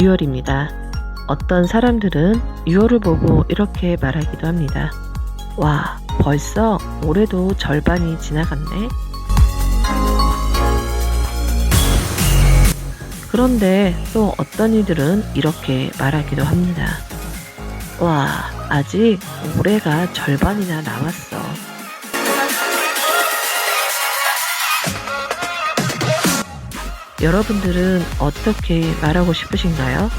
6월입니다. 어떤 사람들은 6월을 보고 이렇게 말하기도 합니다. 와, 벌써 올해도 절반이 지나갔네. 그런데 또 어떤 이들은 이렇게 말하기도 합니다. 와, 아직 올해가 절반이나 남았어. 여러분들은 어떻게 말하고 싶으신가요?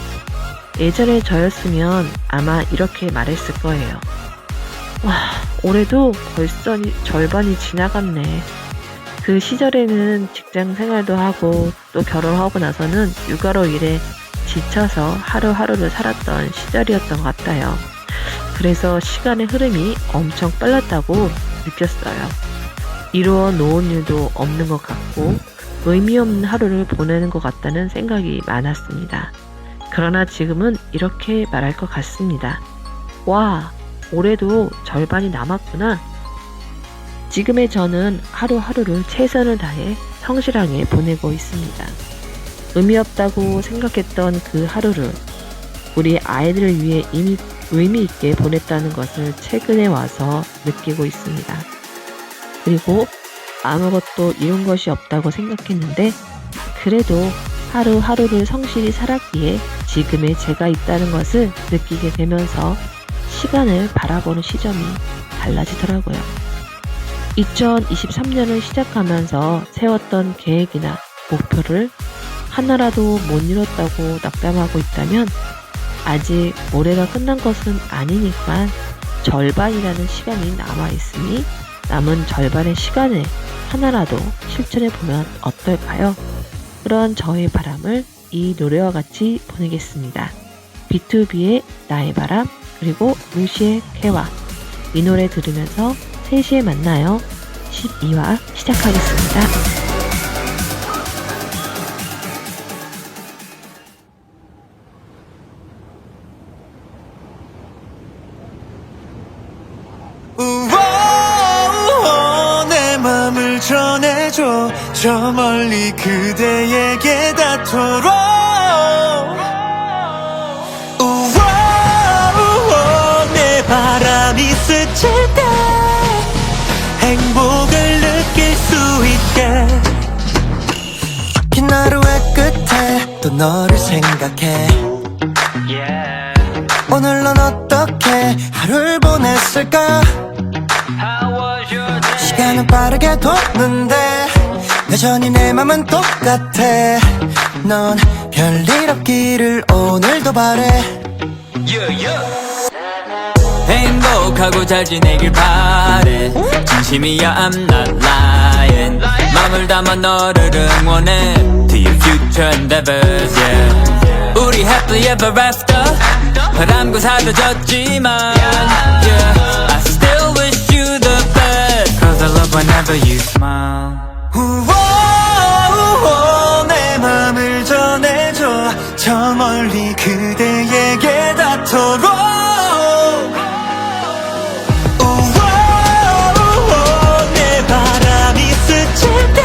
예전에 저였으면 아마 이렇게 말했을 거예요. 와, 올해도 벌써 절반이 지나갔네. 그 시절에는 직장 생활도 하고 또 결혼하고 나서는 육아로 일해 지쳐서 하루하루를 살았던 시절이었던 것 같아요. 그래서 시간의 흐름이 엄청 빨랐다고 느꼈어요. 이루어 놓은 일도 없는 것 같고 의미 없는 하루를 보내는 것 같다는 생각이 많았습니다. 그러나 지금은 이렇게 말할 것 같습니다. 와, 올해도 절반이 남았구나. 지금의 저는 하루하루를 최선을 다해 성실하게 보내고 있습니다. 의미 없다고 생각했던 그 하루를 우리 아이들을 위해 이미 의미 있게 보냈다는 것을 최근에 와서 느끼고 있습니다. 그리고 아무것도 이룬 것이 없다고 생각했는데 그래도 하루하루를 성실히 살았기에 지금의 제가 있다는 것을 느끼게 되면서 시간을 바라보는 시점이 달라지더라고요. 2023년을 시작하면서 세웠던 계획이나 목표를 하나라도 못 이뤘다고 낙담하고 있다면 아직 올해가 끝난 것은 아니니까 절반이라는 시간이 남아있으니 남은 절반의 시간을 하나라도 실천해보면 어떨까요? 그런 저의 바람을 이 노래와 같이 보내겠습니다. B2B의 나의 바람, 그리고 루시의 개화. 이 노래 들으면서 3시에 만나요. 12화 시작하겠습니다. 내 맘을 전해줘 저 멀리 그대에게 닿도록 내 바람이 스칠 때 행복을 느낄 수 있게 긴 하루의 끝에 또 너를 생각해 오늘 넌 어떻게 하루를 보냈을까 시간은 빠르게 도는데 여전히 내 맘은 똑같아 넌 별일 없기를 오늘도 바래 행복하고 잘 지내길 바래 진심이야 I'm not lying 맘을 담아 너를 응원해 To your future endeavors yeah. 우리 happily ever after 바람과 사라졌지만 yeah. I still wish you the best Cause I love whenever you smile 내 맘을 전해줘 저 멀리 그대에게 닿도록 내 바람이 스칠 때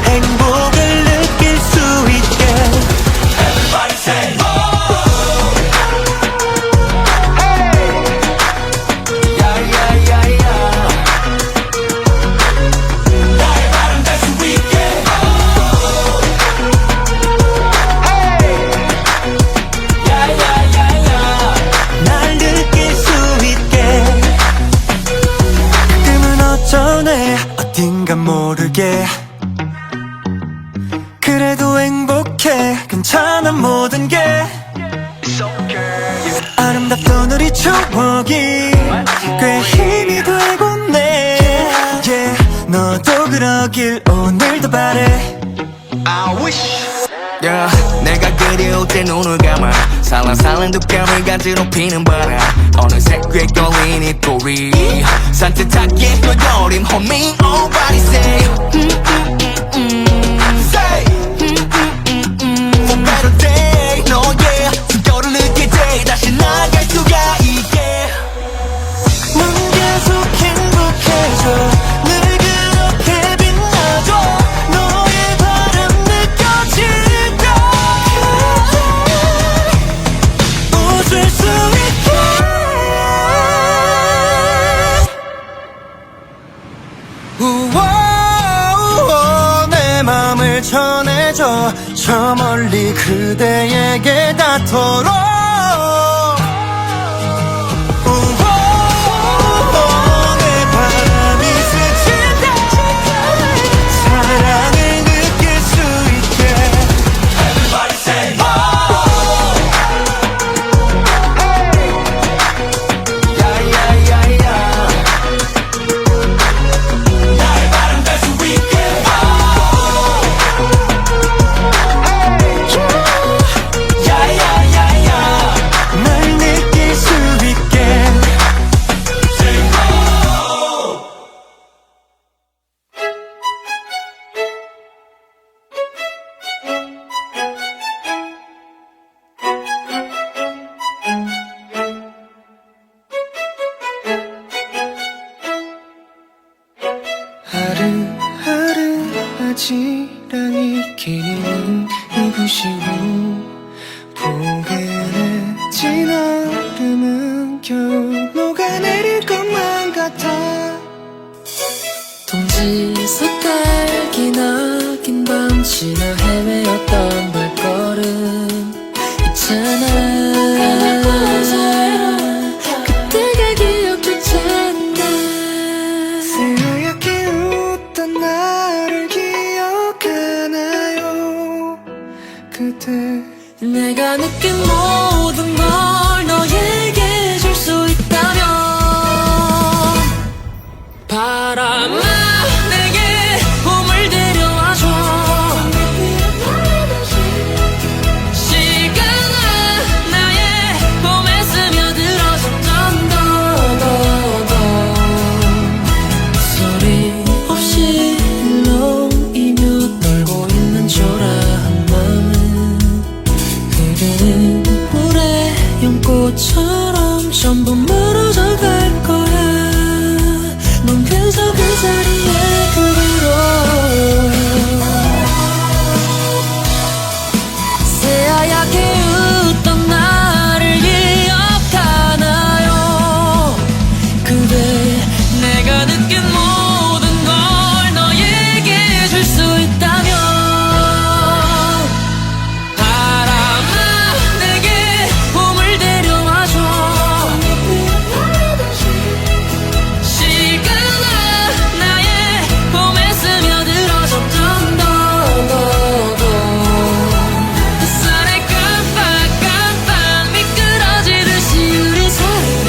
행복을 느낄 수 있게 Everybody say 어딘가 모르게 그래도 행복해 괜찮아 모든 게 아름답던 우리 추억이 꽤 힘이 되곤 해 yeah, 너도 그러길 오늘도 바래 I wish yeah, 내가 그리울 때 눈을 감아 살랑살랑 두감을 간지럽히는 바람 어느새 꽤 걸린 이 꼬리 산뜻하게 널어림 homie nobody say say for better day 너의 숨결을 느낄 때 다시 나갈 수가 있게 넌 계속 행복해져 늘 그렇게 빛나줘 너의 바람 느껴질 때 전해줘 저 멀리 그대에게 닿도록 내 바람이 스친다 사랑을 느낄 수 있게 Everybody say 야야야야 나의 바람 될 수 있게 야야야야 날 느낄 수 있게 하루하루 아지랑이 끼는 이부시고 포근해진 얼음은 겨우 녹아내릴 것만 같아 동지 색깔 기나긴 밤 지나 헤매었던 발걸음 있잖아 그때가 기억되잖아 새하얗게 웃던 나를 기억하나요 그대 내가 느낀 모든 걸 너에게 줄 수 있다면 바람아 내게 봄을 데려와줘 시간아 나의 봄에 스며들어 점점 더 소리 없이 일렁이며 떨고 있는 초라한 마음은 흐르는 물에 연꽃처럼 전부 멀어져 갈 거야 넌 그저 그 자리에 그대로 새하얗게 웃던 나를 기억하나요 그대 내가 느낀 모든 걸 너에게 줄 수 있다면 바람아 내게 봄을 데려와줘 시간아 나의 봄에 스며들어 점점 더 햇살에 깜빡깜빡 미끄러지듯이 우리 사이를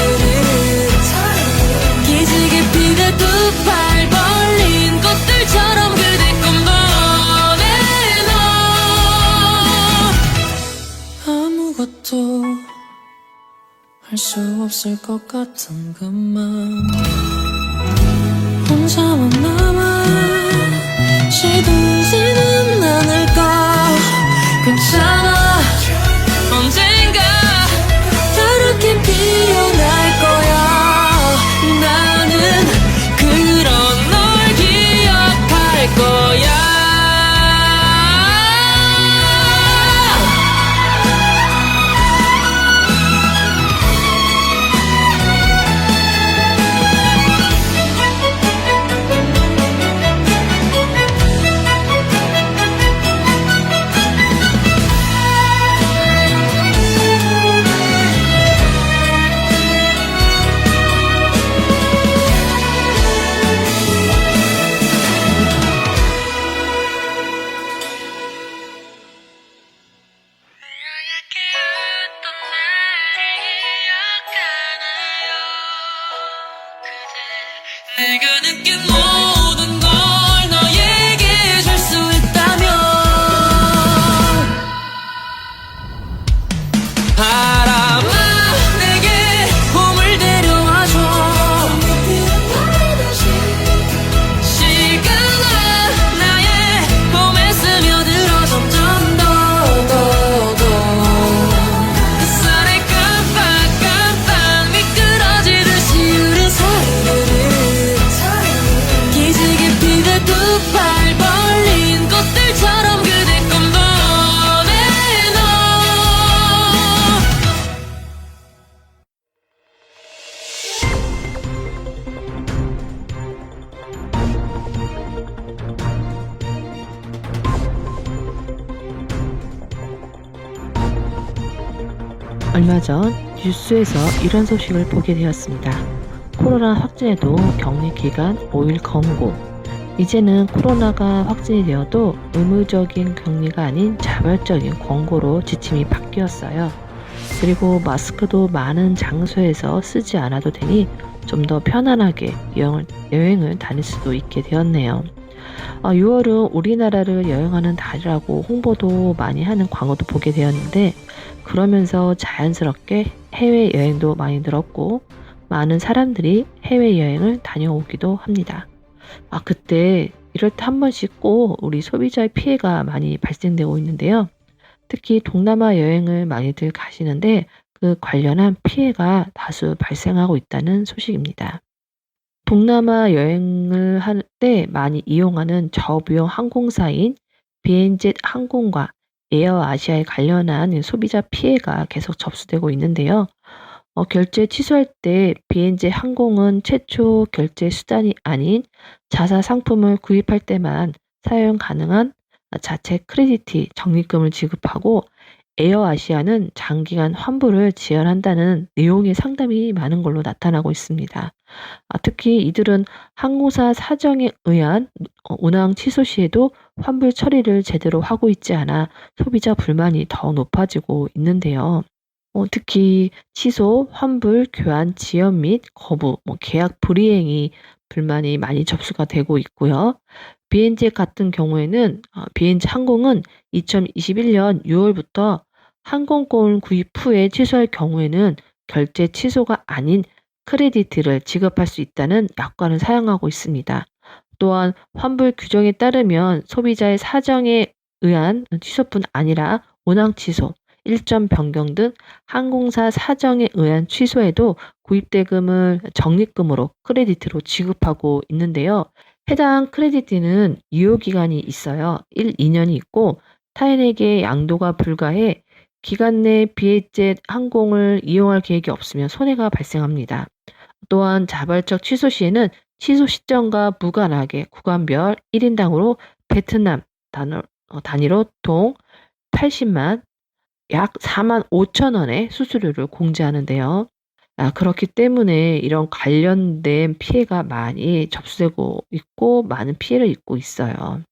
기지개 피듯 두 팔 벌린 꽃들처럼 그대 꿈보내너 아무것도 할 수 없을 것 같은 그만 혼자만 남아 시들지는 않을까 괜찮아 언젠가 다르게 피어날 거야 나는 그런 널 기억할 거야 얼마 전 뉴스에서 이런 소식을 보게 되었습니다. 코로나 확진에도 격리 기간 5일 권고. 이제는 코로나가 확진이 되어도 의무적인 격리가 아닌 자발적인 권고로 지침이 바뀌었어요. 그리고 마스크도 많은 장소에서 쓰지 않아도 되니 좀 더 편안하게 여행을 다닐 수도 있게 되었네요. 6월은 우리나라를 여행하는 달이라고 홍보도 많이 하는 광고도 보게 되었는데, 그러면서 자연스럽게 해외여행도 많이 늘었고 많은 사람들이 해외여행을 다녀오기도 합니다. 그때 이럴 때 한 번씩 꼭 우리 소비자의 피해가 많이 발생되고 있는데요. 특히 동남아 여행을 많이들 가시는데 그 관련한 피해가 다수 발생하고 있다는 소식입니다. 동남아 여행을 할 때 많이 이용하는 저비용 항공사인 비엔젯 항공과 에어아시아에 관련한 소비자 피해가 계속 접수되고 있는데요. 결제 취소할 때 비엔젯 항공은 최초 결제 수단이 아닌 자사 상품을 구입할 때만 사용 가능한 자체 크레디트 적립금을 지급하고, 에어아시아는 장기간 환불을 지연한다는 내용의 상담이 많은 걸로 나타나고 있습니다. 특히 이들은 항공사 사정에 의한 운항 취소 시에도 환불 처리를 제대로 하고 있지 않아 소비자 불만이 더 높아지고 있는데요. 특히 취소, 환불, 교환 지연 및 거부, 계약 불이행이 불만이 많이 접수가 되고 있고요. 비엔젯 같은 경우에는 비엔젯 항공은 2021년 6월부터 항공권 구입 후에 취소할 경우에는 결제 취소가 아닌 크레디트를 지급할 수 있다는 약관을 사용하고 있습니다. 또한 환불 규정에 따르면 소비자의 사정에 의한 취소뿐 아니라 운항 취소, 일정 변경 등 항공사 사정에 의한 취소에도 구입대금을 적립금으로 크레디트로 지급하고 있는데요. 해당 크레디트는 유효기간이 있어요. 1, 2년이 있고 타인에게 양도가 불가해 기간 내 비엔젯 항공을 이용할 계획이 없으면 손해가 발생합니다. 또한 자발적 취소 시에는 취소 시점과 무관하게 구간별 1인당으로 베트남 단위로 동 80만 약 4만 5천 원의 수수료를 공제하는데요. 그렇기 때문에 이런 관련된 피해가 많이 접수되고 있고 많은 피해를 입고 있어요.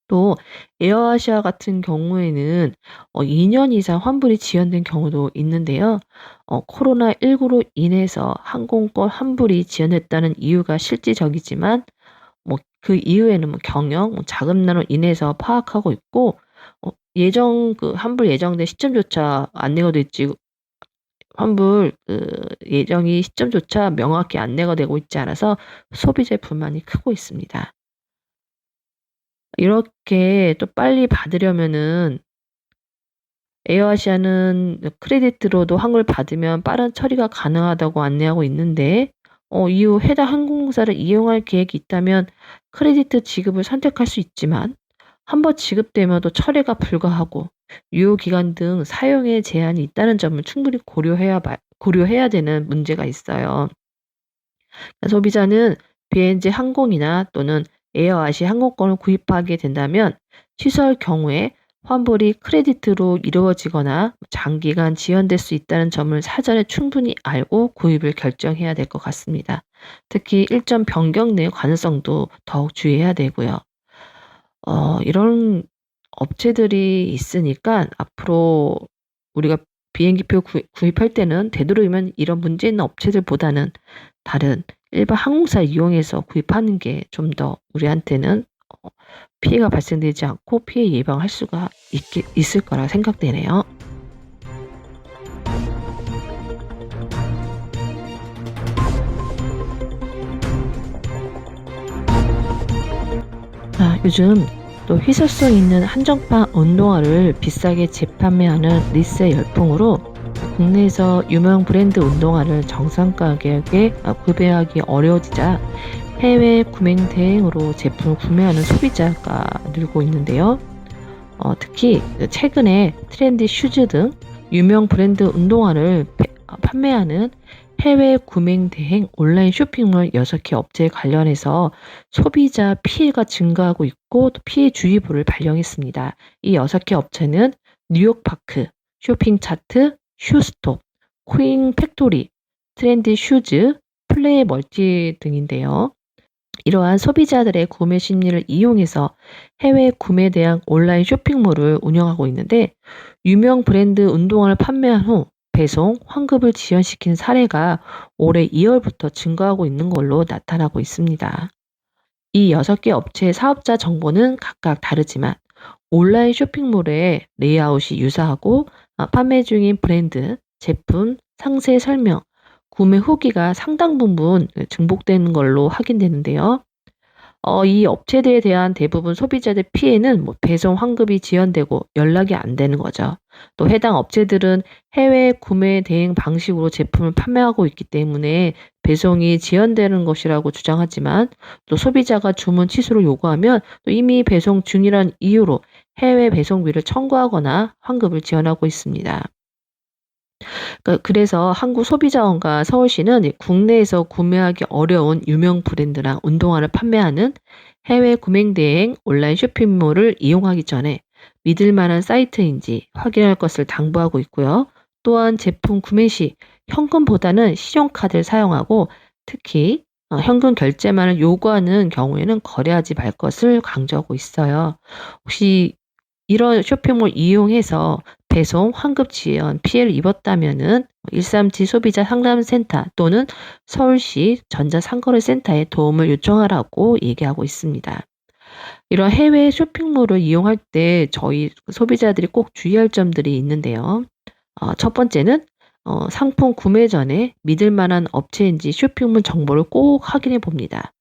또 에어아시아 같은 경우에는 2년 이상 환불이 지연된 경우도 있는데요. 코로나19로 인해서 항공권 환불이 지연됐다는 이유가 실질적이지만 그 이후에는 경영, 자금난으로 인해서 파악하고 있고, 환불 예정된 시점조차 안내가 됐지, 환불 예정이 시점조차 명확히 안내가 되고 있지 않아서 소비자의 불만이 크고 있습니다. 이렇게 또 빨리 받으려면은 에어아시아는 크레디트로도 항공을 받으면 빠른 처리가 가능하다고 안내하고 있는데, 이후 해당 항공사를 이용할 계획이 있다면 크레디트 지급을 선택할 수 있지만 한번 지급되면 또 처리가 불가하고 유효기간 등 사용에 제한이 있다는 점을 충분히 고려해야 되는 문제가 있어요. 소비자는 비엔젯 항공이나 또는 에어아시아 항공권을 구입하게 된다면 취소할 경우에 환불이 크레디트로 이루어지거나 장기간 지연될 수 있다는 점을 사전에 충분히 알고 구입을 결정해야 될 것 같습니다. 특히 일정 변경 내 가능성도 더욱 주의해야 되고요. 이런 업체들이 있으니까 앞으로 우리가 비행기표 구입할 때는 되도록이면 이런 문제 있는 업체들보다는 다른 일반 항공사 이용해서 구입하는 게 좀 더 우리한테는 피해가 발생되지 않고 피해 예방할 수가 있을 거라 생각되네요. 요즘 또 희소성 있는 한정판 운동화를 비싸게 재판매하는 리셀 열풍으로 국내에서 유명 브랜드 운동화를 정상 가격에 구매하기 어려워지자 해외 구매 대행으로 제품을 구매하는 소비자가 늘고 있는데요. 특히 최근에 트렌디 슈즈 등 유명 브랜드 운동화를 판매하는 해외 구매 대행 온라인 쇼핑몰 6개 업체에 관련해서 소비자 피해가 증가하고 있고 또 피해 주의보를 발령했습니다. 이 6개 업체는 뉴욕파크, 쇼핑차트, 슈스톱, 퀸 팩토리, 트렌디 슈즈, 플레이 멀티 등인데요. 이러한 소비자들의 구매 심리를 이용해서 해외 구매에 대한 온라인 쇼핑몰을 운영하고 있는데, 유명 브랜드 운동화를 판매한 후 배송, 환급을 지연시킨 사례가 올해 2월부터 증가하고 있는 걸로 나타나고 있습니다. 이 6개 업체의 사업자 정보는 각각 다르지만 온라인 쇼핑몰의 레이아웃이 유사하고, 판매 중인 브랜드, 제품, 상세 설명, 구매 후기가 상당 부분 증복되는 걸로 확인되는데요. 이 업체들에 대한 대부분 소비자들 피해는 배송 환급이 지연되고 연락이 안 되는 거죠. 또 해당 업체들은 해외 구매 대행 방식으로 제품을 판매하고 있기 때문에 배송이 지연되는 것이라고 주장하지만, 또 소비자가 주문 취소를 요구하면 또 이미 배송 중이란 이유로 해외 배송비를 청구하거나 환급을 지연하고 있습니다. 그래서 한국소비자원과 서울시는 국내에서 구매하기 어려운 유명 브랜드나 운동화를 판매하는 해외 구매 대행 온라인 쇼핑몰을 이용하기 전에 믿을 만한 사이트인지 확인할 것을 당부하고 있고요. 또한 제품 구매 시 현금보다는 신용카드를 사용하고, 특히 현금 결제만을 요구하는 경우에는 거래하지 말 것을 강조하고 있어요. 혹시 이런 쇼핑몰 이용해서 배송, 환급 지연 피해를 입었다면은 137 소비자 상담센터 또는 서울시 전자상거래센터에 도움을 요청하라고 얘기하고 있습니다. 이런 해외 쇼핑몰을 이용할 때 저희 소비자들이 꼭 주의할 점들이 있는데요. 첫 번째는 상품 구매 전에 믿을 만한 업체인지 쇼핑몰 정보를 꼭 확인해 봅니다.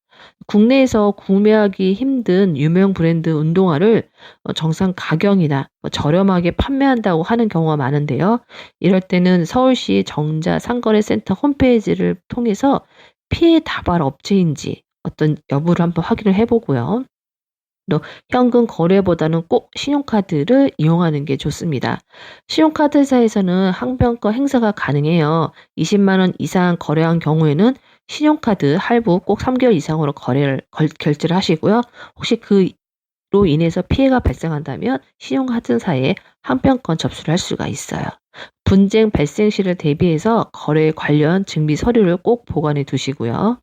국내에서 구매하기 힘든 유명 브랜드 운동화를 정상 가격이나 저렴하게 판매한다고 하는 경우가 많은데요. 이럴 때는 서울시 전자상거래센터 홈페이지를 통해서 피해 다발 업체인지 어떤 여부를 한번 확인을 해보고요. 또 현금 거래보다는 꼭 신용카드를 이용하는 게 좋습니다. 신용카드사에서는 항변권 행사가 가능해요. 20만 원 이상 거래한 경우에는 신용카드 할부 꼭 3개월 이상으로 결제를 하시고요. 혹시 그로 인해서 피해가 발생한다면 신용카드사에 항변권 접수를 할 수가 있어요. 분쟁 발생 시를 대비해서 거래 관련 증비 서류를 꼭 보관해 두시고요.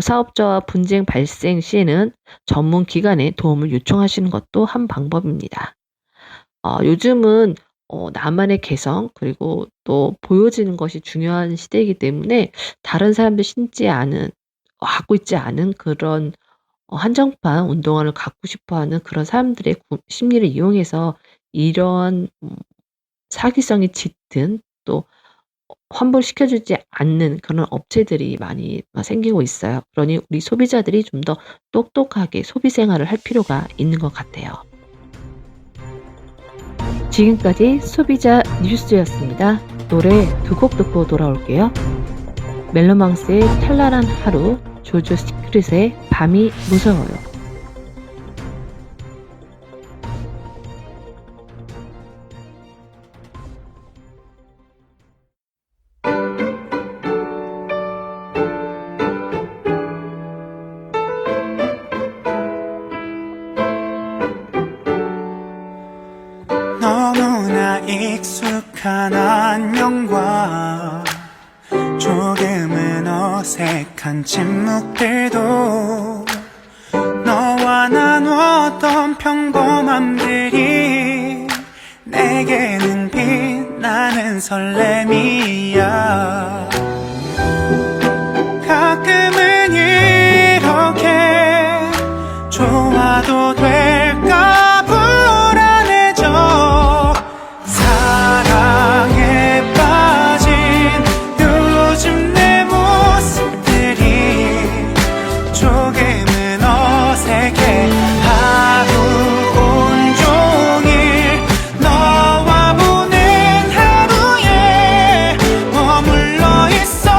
사업자와 분쟁 발생 시에는 전문 기관에 도움을 요청하시는 것도 한 방법입니다. 요즘은 나만의 개성, 그리고 또 보여지는 것이 중요한 시대이기 때문에 다른 사람들 갖고 있지 않은 그런 한정판 운동화를 갖고 싶어하는 그런 사람들의 심리를 이용해서 이런 사기성이 짙은, 또 환불시켜주지 않는 그런 업체들이 많이 생기고 있어요. 그러니 우리 소비자들이 좀 더 똑똑하게 소비 생활을 할 필요가 있는 것 같아요. 지금까지 소비자 뉴스였습니다. 노래 2곡 듣고 돌아올게요. 멜로망스의 찬란한 하루, 조조 시크릿의 밤이 무서워요. 너무나 익숙한 안녕과 조금은 어색한 침묵들도 너와 나눴던 평범함들이 내게는 빛나는 설렘이야. 가끔은 이렇게 좋아도 될까 불안해져. 사랑에 빠진 요즘 내 모습들이 조금은 어색해. 하루 온종일 너와 보낸 하루에 머물러 있어.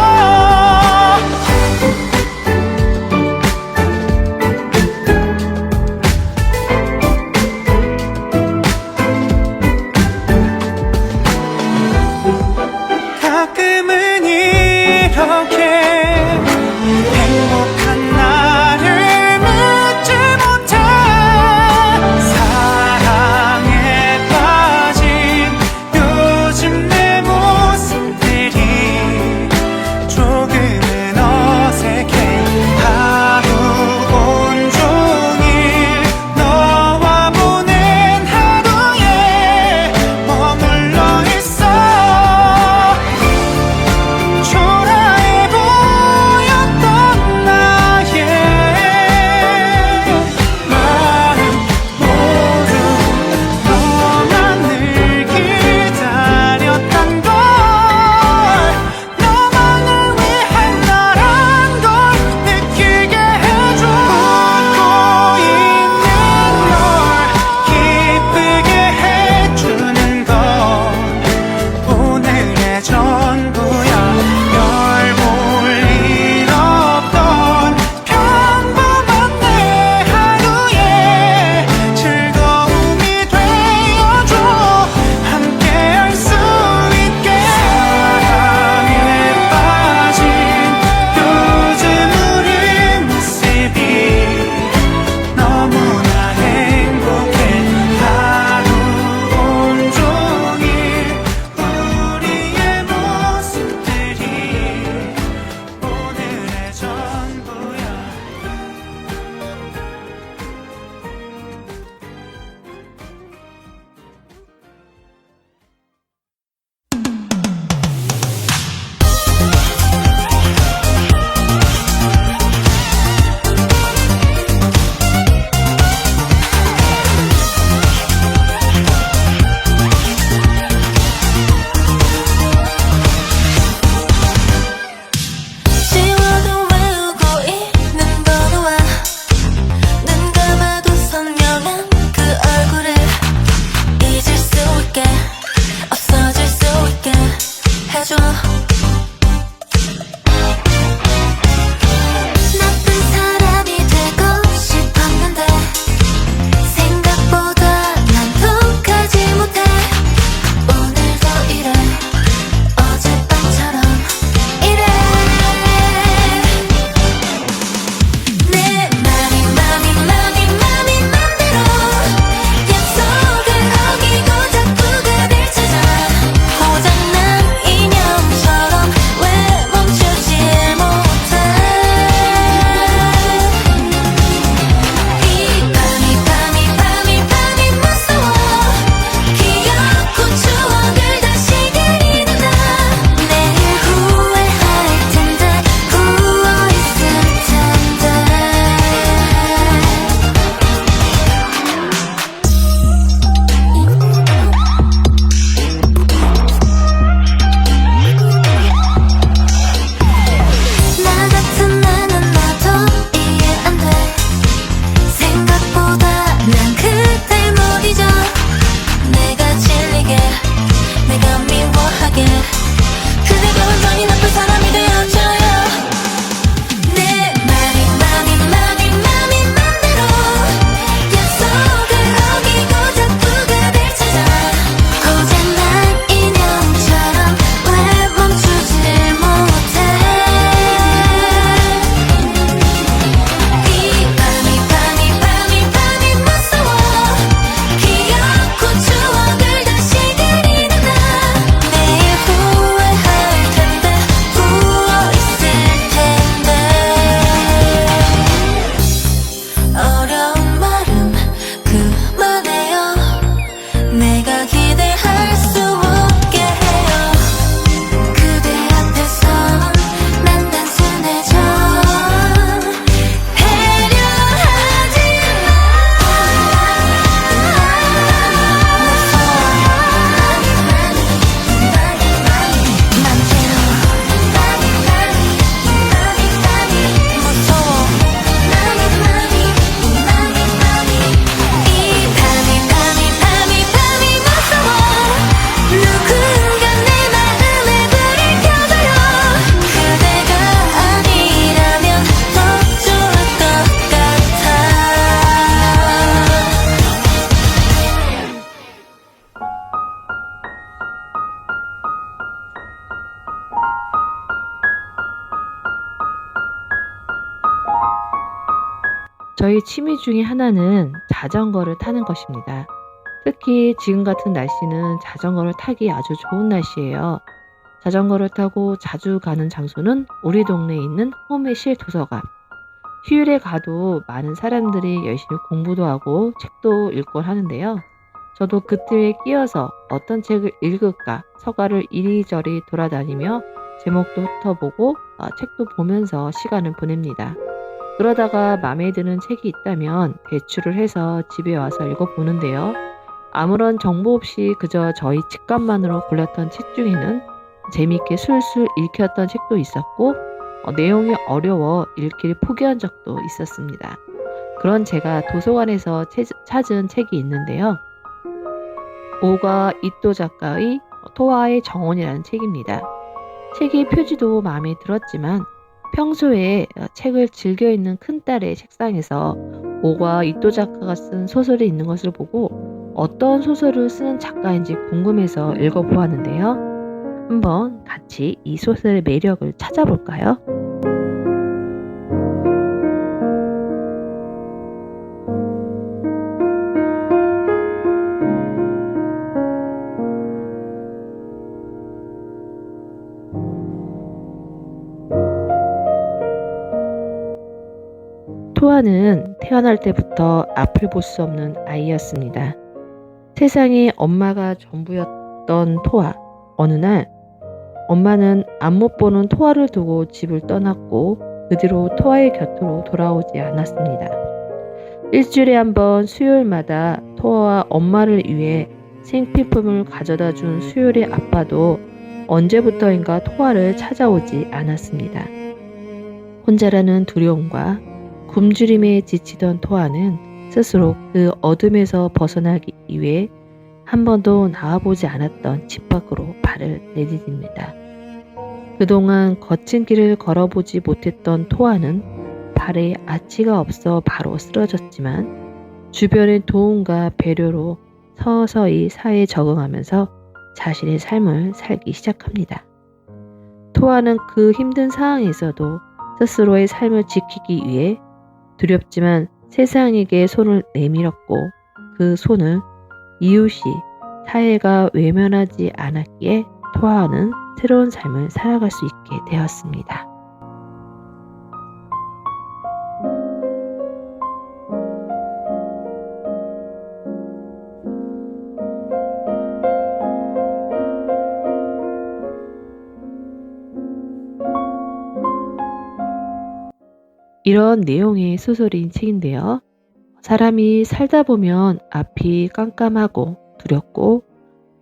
저희 취미 중에 하나는 자전거를 타는 것입니다. 특히 지금 같은 날씨는 자전거를 타기 아주 좋은 날씨예요. 자전거를 타고 자주 가는 장소는 우리 동네에 있는 홈의실 도서관. 휴일에 가도 많은 사람들이 열심히 공부도 하고 책도 읽곤 하는데요. 저도 그 틈에 끼어서 어떤 책을 읽을까 서가를 이리저리 돌아다니며 제목도 훑어보고 책도 보면서 시간을 보냅니다. 그러다가 마음에 드는 책이 있다면 대출을 해서 집에 와서 읽어보는데요. 아무런 정보 없이 그저 저희 직감만으로 골랐던 책 중에는 재미있게 술술 읽혔던 책도 있었고 내용이 어려워 읽기를 포기한 적도 있었습니다. 그런 제가 도서관에서 찾은 책이 있는데요. 오가 이토 작가의 토하의 정원이라는 책입니다. 책의 표지도 마음에 들었지만 평소에 책을 즐겨 읽는 큰딸의 책상에서 오가 이토 작가가 쓴 소설이 있는 것을 보고 어떤 소설을 쓰는 작가인지 궁금해서 읽어보았는데요. 한번 같이 이 소설의 매력을 찾아볼까요? 토아는 태어날 때부터 앞을 볼 수 없는 아이였습니다. 세상에 엄마가 전부였던 토아. 어느 날 엄마는 앞 못 보는 토아를 두고 집을 떠났고 그 뒤로 토아의 곁으로 돌아오지 않았습니다. 일주일에 한 번 수요일마다 토아와 엄마를 위해 생필품을 가져다 준 수요일의 아빠도 언제부터인가 토아를 찾아오지 않았습니다. 혼자라는 두려움과 굶주림에 지치던 토아는 스스로 그 어둠에서 벗어나기 위해 한 번도 나와보지 않았던 집 밖으로 발을 내디딥니다. 그동안 거친 길을 걸어보지 못했던 토아는 발에 아치가 없어 바로 쓰러졌지만 주변의 도움과 배려로 서서히 사회에 적응하면서 자신의 삶을 살기 시작합니다. 토아는 그 힘든 상황에서도 스스로의 삶을 지키기 위해 두렵지만 세상에게 손을 내밀었고 그 손을 이웃이 사회가 외면하지 않았기에 토아는 새로운 삶을 살아갈 수 있게 되었습니다. 이런 내용의 소설인 책인데요. 사람이 살다 보면 앞이 깜깜하고 두렵고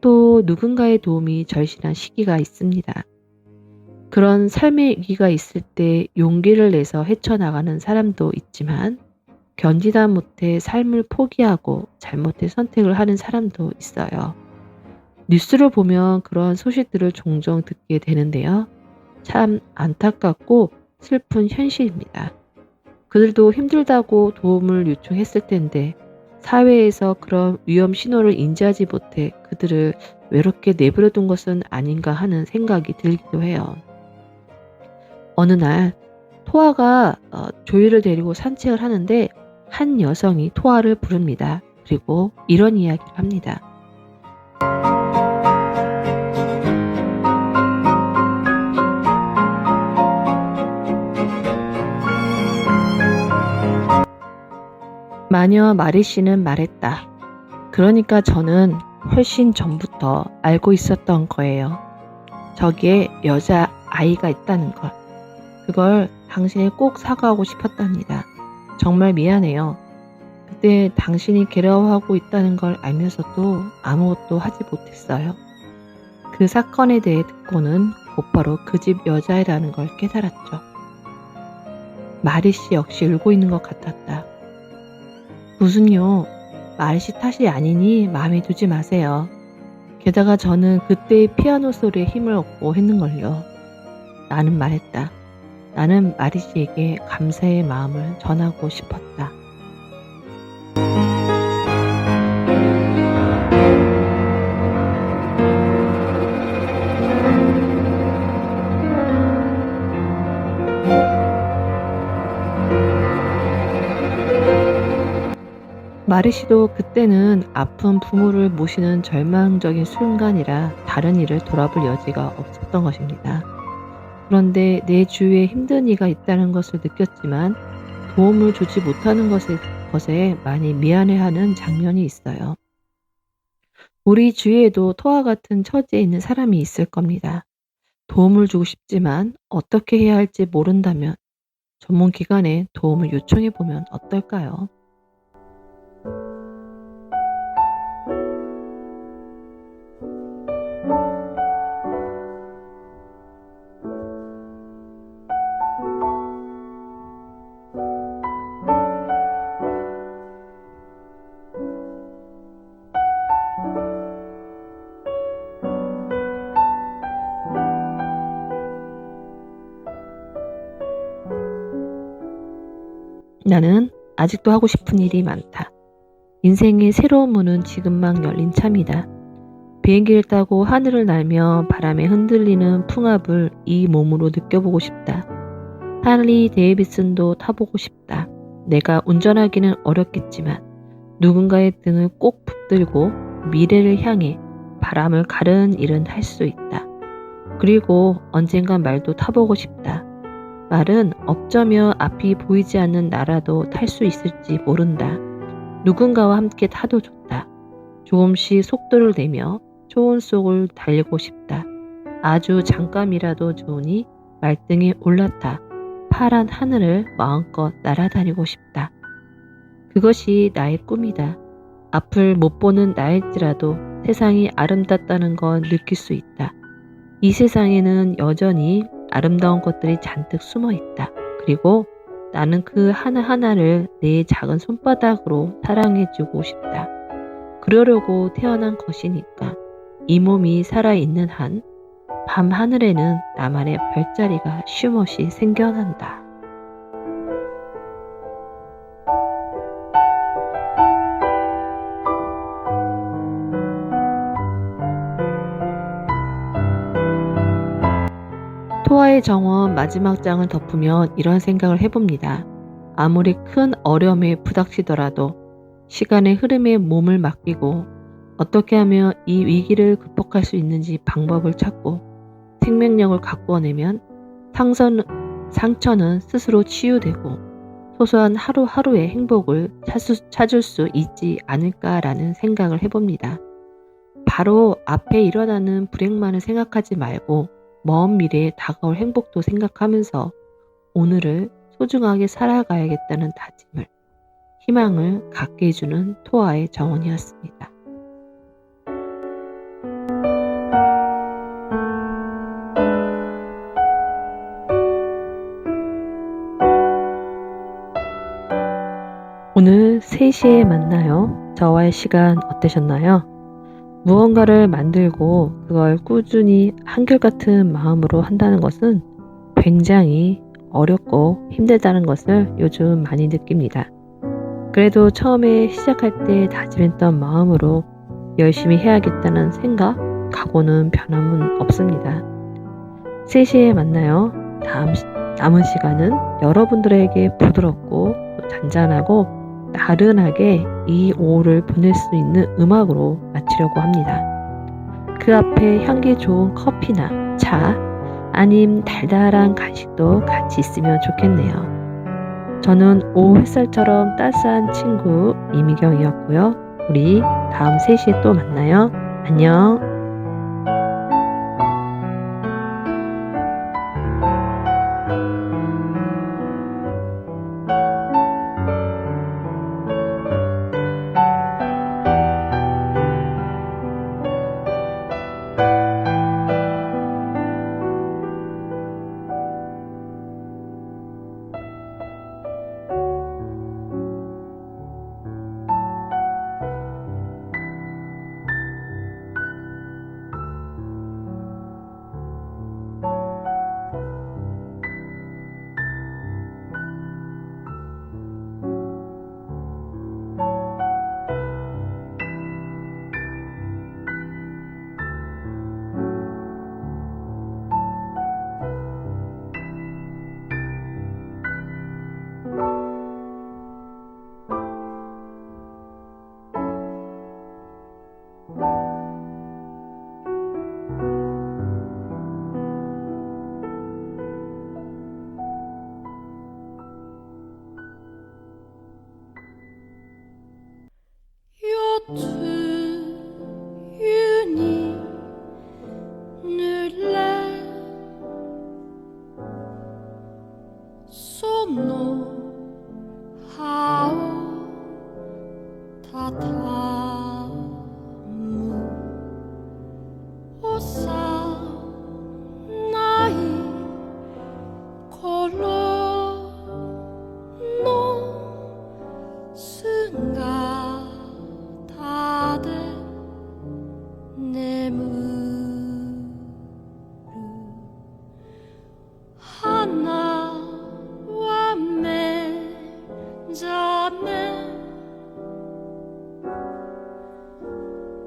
또 누군가의 도움이 절실한 시기가 있습니다. 그런 삶의 위기가 있을 때 용기를 내서 헤쳐나가는 사람도 있지만 견디다 못해 삶을 포기하고 잘못된 선택을 하는 사람도 있어요. 뉴스를 보면 그런 소식들을 종종 듣게 되는데요. 참 안타깝고 슬픈 현실입니다. 그들도 힘들다고 도움을 요청했을 텐데 사회에서 그런 위험 신호를 인지하지 못해 그들을 외롭게 내버려둔 것은 아닌가 하는 생각이 들기도 해요. 어느 날 토아가 조이를 데리고 산책을 하는데 한 여성이 토아를 부릅니다. 그리고 이런 이야기를 합니다. 마녀 마리 씨는 말했다. 그러니까 저는 훨씬 전부터 알고 있었던 거예요. 저기에 여자 아이가 있다는 걸. 그걸 당신이 꼭 사과하고 싶었답니다. 정말 미안해요. 그때 당신이 괴로워하고 있다는 걸 알면서도 아무것도 하지 못했어요. 그 사건에 대해 듣고는 곧바로 그 집 여자애라는 걸 깨달았죠. 마리 씨 역시 울고 있는 것 같았다. 무슨요? 마리 씨 탓이 아니니 마음에 두지 마세요. 게다가 저는 그때의 피아노 소리에 힘을 얻고 했는걸요. 나는 말했다. 나는 마리 씨에게 감사의 마음을 전하고 싶었다. 마르시도 그때는 아픈 부모를 모시는 절망적인 순간이라 다른 일을 돌아볼 여지가 없었던 것입니다. 그런데 내 주위에 힘든 이가 있다는 것을 느꼈지만 도움을 주지 못하는 것에 많이 미안해하는 장면이 있어요. 우리 주위에도 토와 같은 처지에 있는 사람이 있을 겁니다. 도움을 주고 싶지만 어떻게 해야 할지 모른다면 전문 기관에 도움을 요청해 보면 어떨까요? 나는 아직도 하고 싶은 일이 많다. 인생의 새로운 문은 지금 막 열린 참이다. 비행기를 타고 하늘을 날며 바람에 흔들리는 풍압을 이 몸으로 느껴보고 싶다. 할리 데이비슨도 타보고 싶다. 내가 운전하기는 어렵겠지만 누군가의 등을 꼭 붙들고 미래를 향해 바람을 가르는 일은 할 수 있다. 그리고 언젠간 말도 타보고 싶다. 말은 어쩌면 앞이 보이지 않는 나라도 탈 수 있을지 모른다. 누군가와 함께 타도 좋다. 조금씩 속도를 내며 초원 속을 달리고 싶다. 아주 잠깐이라도 좋으니 말등에 올라타 파란 하늘을 마음껏 날아다니고 싶다. 그것이 나의 꿈이다. 앞을 못 보는 나일지라도 세상이 아름답다는 건 느낄 수 있다. 이 세상에는 여전히 아름다운 것들이 잔뜩 숨어 있다. 그리고 나는 그 하나하나를 내 작은 손바닥으로 사랑해주고 싶다. 그러려고 태어난 것이니까 이 몸이 살아있는 한 밤 하늘에는 나만의 별자리가 쉼없이 생겨난다. 토와의 정원 마지막 장을 덮으면 이런 생각을 해봅니다. 아무리 큰 어려움에 부닥치더라도 시간의 흐름에 몸을 맡기고 어떻게 하면 이 위기를 극복할 수 있는지 방법을 찾고 생명력을 가꾸어내면 상처는 스스로 치유되고 소소한 하루하루의 행복을 찾을 수 있지 않을까라는 생각을 해봅니다. 바로 앞에 일어나는 불행만을 생각하지 말고 먼 미래에 다가올 행복도 생각하면서 오늘을 소중하게 살아가야겠다는 다짐을, 희망을 갖게 해주는 토와의 정원이었습니다. 오늘 3시에 만나요. 저와의 시간 어떠셨나요? 무언가를 만들고 그걸 꾸준히 한결같은 마음으로 한다는 것은 굉장히 어렵고 힘들다는 것을 요즘 많이 느낍니다. 그래도 처음에 시작할 때 다짐했던 마음으로 열심히 해야겠다는 생각, 각오는 변함은 없습니다. 3시에 만나요. 남은 시간은 여러분들에게 부드럽고 또 잔잔하고 나른하게 이 오후를 보낼 수 있는 음악으로 마치려고 합니다. 그 앞에 향기 좋은 커피나 차, 아님 달달한 간식도 같이 있으면 좋겠네요. 저는 오후 햇살처럼 따스한 친구 이미경이었고요. 우리 다음 3시에 또 만나요. 안녕.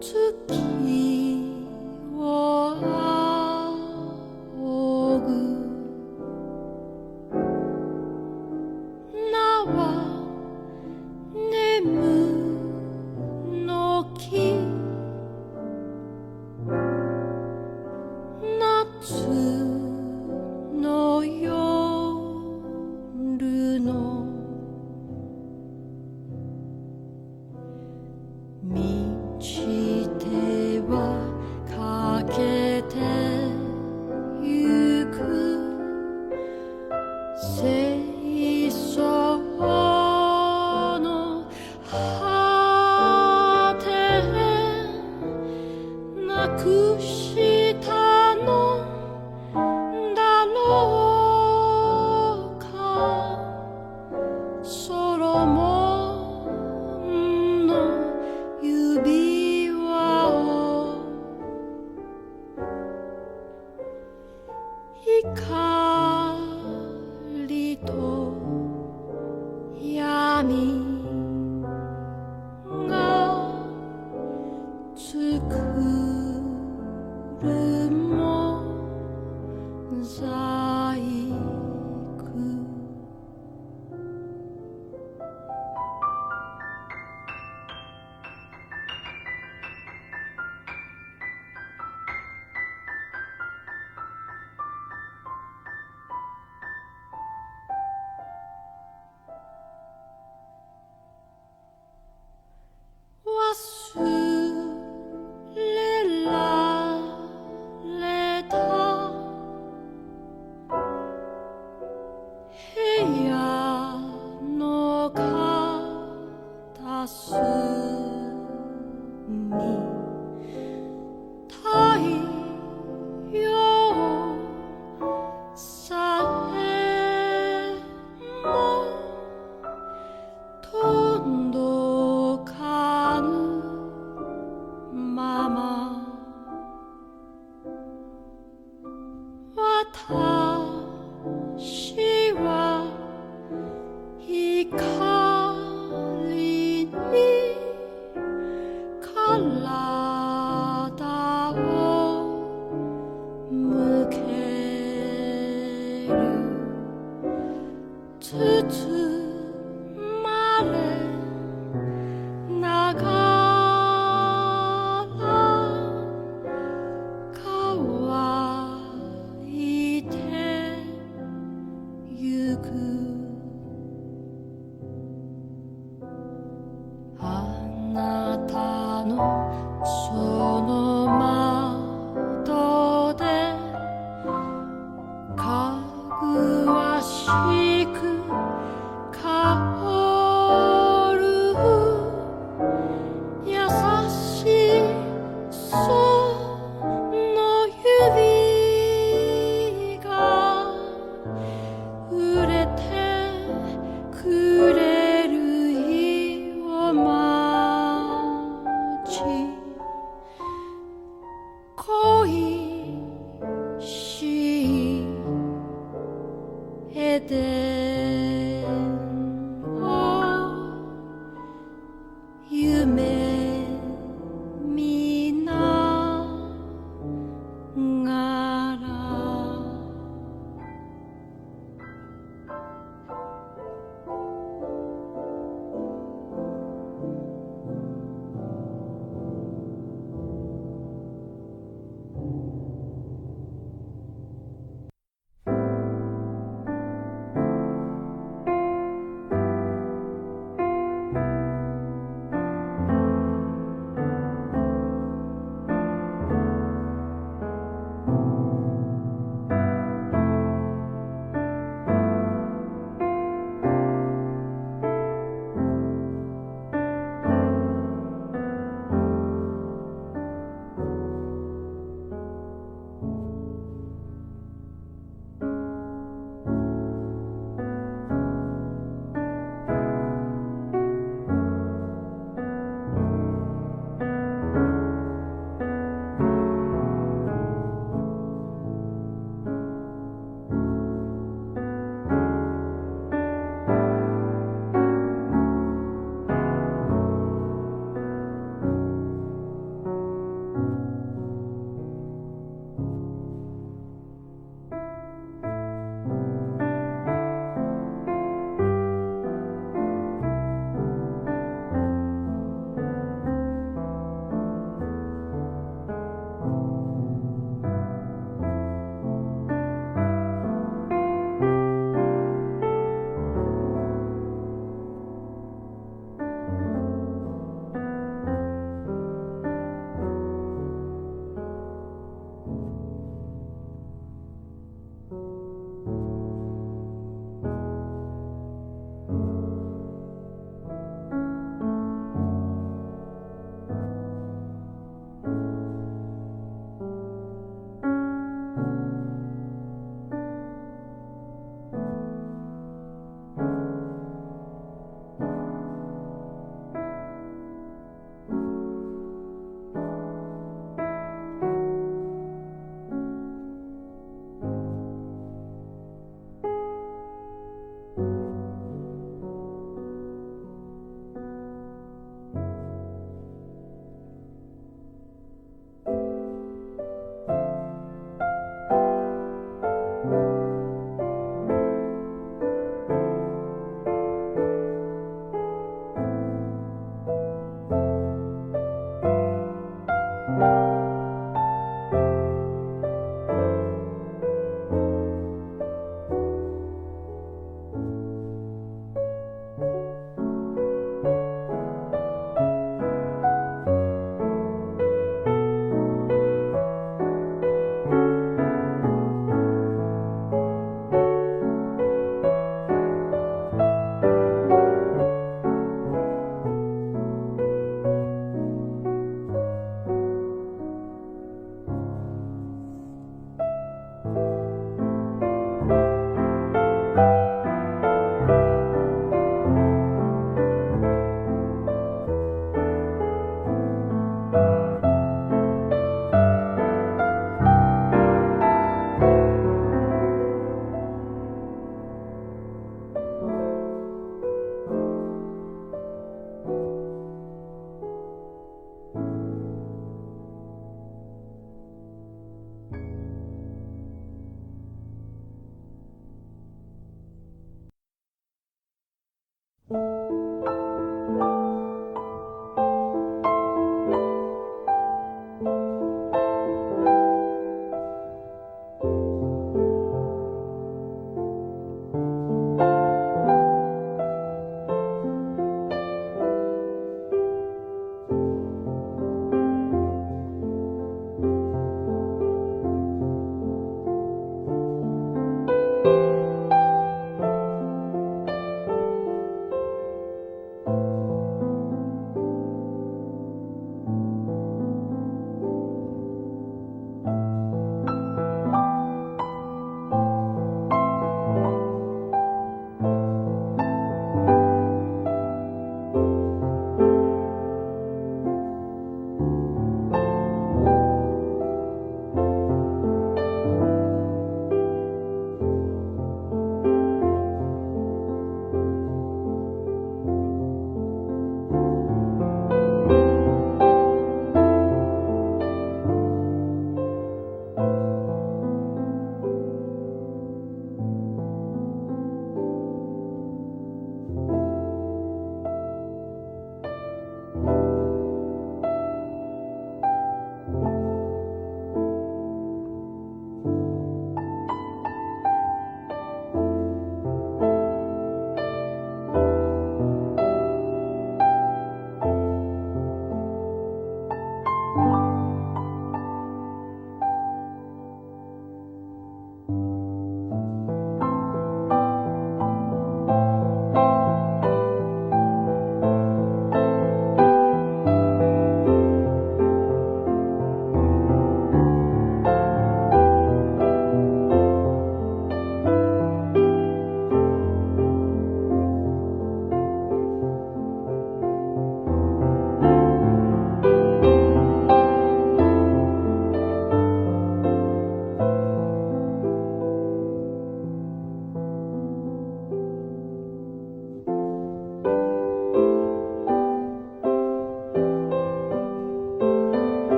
月を仰ぐ名は眠の木夏の夜の満ちてはかけてゆく清掃の果てなくしたのだろうかソロモンの指輪を光と闇が作るモザイク忘れられた部屋の片隅太陽さえも届かぬまま私は光に体を向ける包まれながら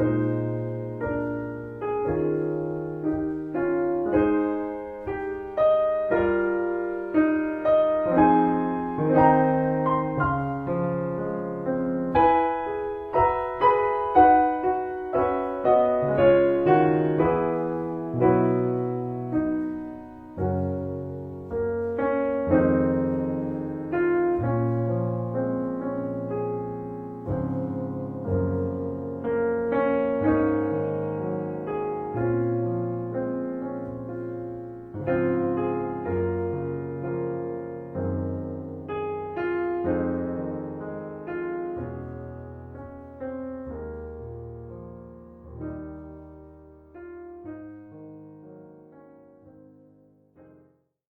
날